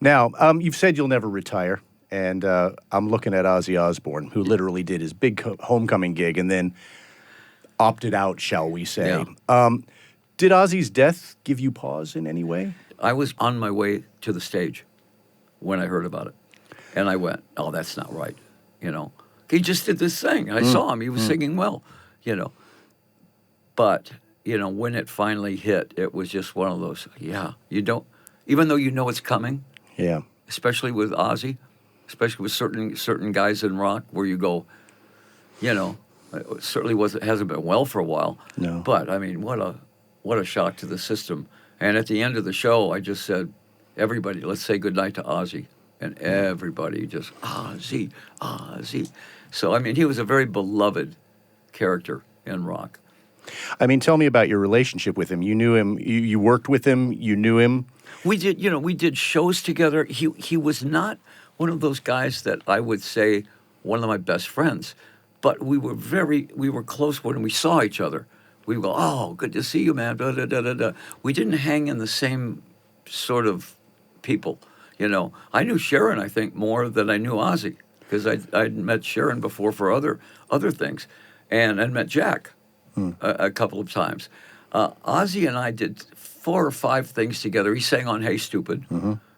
Now, you've said you'll never retire, and I'm looking at Ozzy Osbourne, who literally did his big homecoming gig and then opted out, shall we say. Yeah. Did Ozzy's death give you pause in any way? I was on my way to the stage when I heard about it. And I went, oh, that's not right, you know. He just did this thing. I saw him. He was singing well, you know. But, you know, when it finally hit, it was just one of those, you don't, even though you know it's coming, especially with Ozzy, especially with certain guys in rock where you go, you know, it certainly hasn't been well for a while. No. But, I mean, what a shock to the system. And at the end of the show, I just said, everybody, let's say goodnight to Ozzy. And everybody just, Ozzy, Ozzy. So, I mean, he was a very beloved character in rock. I mean, tell me about your relationship with him. You knew him, you worked with him, you knew him. We did shows together. He was not one of those guys that I would say one of my best friends. But we were close when we saw each other. We would go, oh, good to see you, man. Da, da, da, da, da. We didn't hang in the same sort of people. You know, I knew Sharon, I think, more than I knew Ozzy, because I'd met Sharon before for other things, and met Jack a couple of times. Ozzy and I did 4 or 5 things together. He sang on Hey Stupid,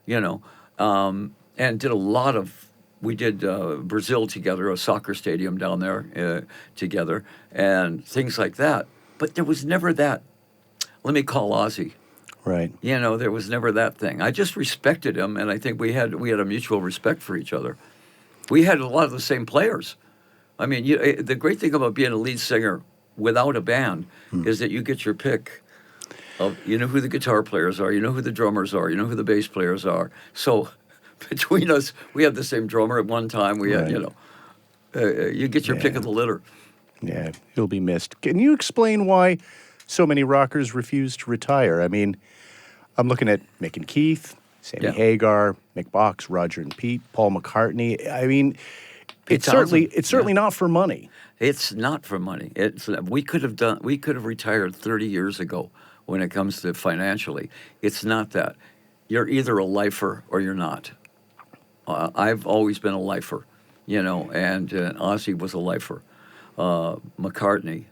you know, and did a lot of. We did Brazil together, a soccer stadium down there together, and things like that. But there was never that, let me call Ozzy. Right. You know, there was never that thing. I just respected him, and I think we had a mutual respect for each other. We had a lot of the same players. I mean, the great thing about being a lead singer without a band is that you get your pick of, you know who the guitar players are, you know who the drummers are, you know who the bass players are. So between us, we had the same drummer at one time. We had, you know, you get your pick of the litter. Yeah, he'll be missed. Can you explain why so many rockers refuse to retire? I mean, I'm looking at Mick and Keith, Sammy Hagar, Mick Box, Roger and Pete, Paul McCartney. I mean, it's certainly not for money. It's not for money. We could have retired 30 years ago when it comes to financially. It's not that. You're either a lifer or you're not. I've always been a lifer, you know, and Ozzy was a lifer. McCartney,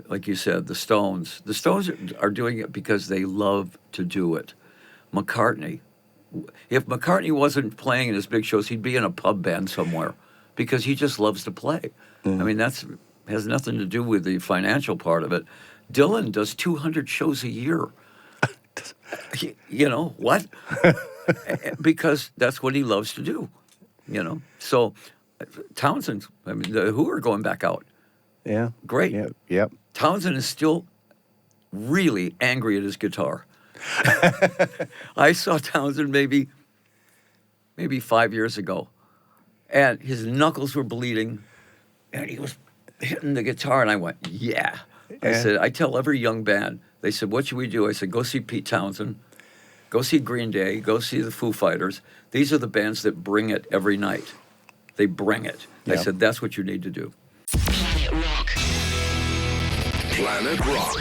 like you said, the Stones. The Stones are doing it because they love to do it. McCartney, if McCartney wasn't playing in his big shows, he'd be in a pub band somewhere because he just loves to play. I mean, has nothing to do with the financial part of it. Dylan does 200 shows a year. You know, what? Because that's what he loves to do, you know. So Townsend, I mean, the Who are going back out. Yeah. Great. Yep. Townsend is still really angry at his guitar. I saw Townsend maybe 5 years ago, and his knuckles were bleeding, and he was hitting the guitar, and I went, yeah. I said, I tell every young band, they said, what should we do? I said, go see Pete Townsend, go see Green Day, go see the Foo Fighters. These are the bands that bring it every night. They bring it. Yep. I said, that's what you need to do. Planet Rock.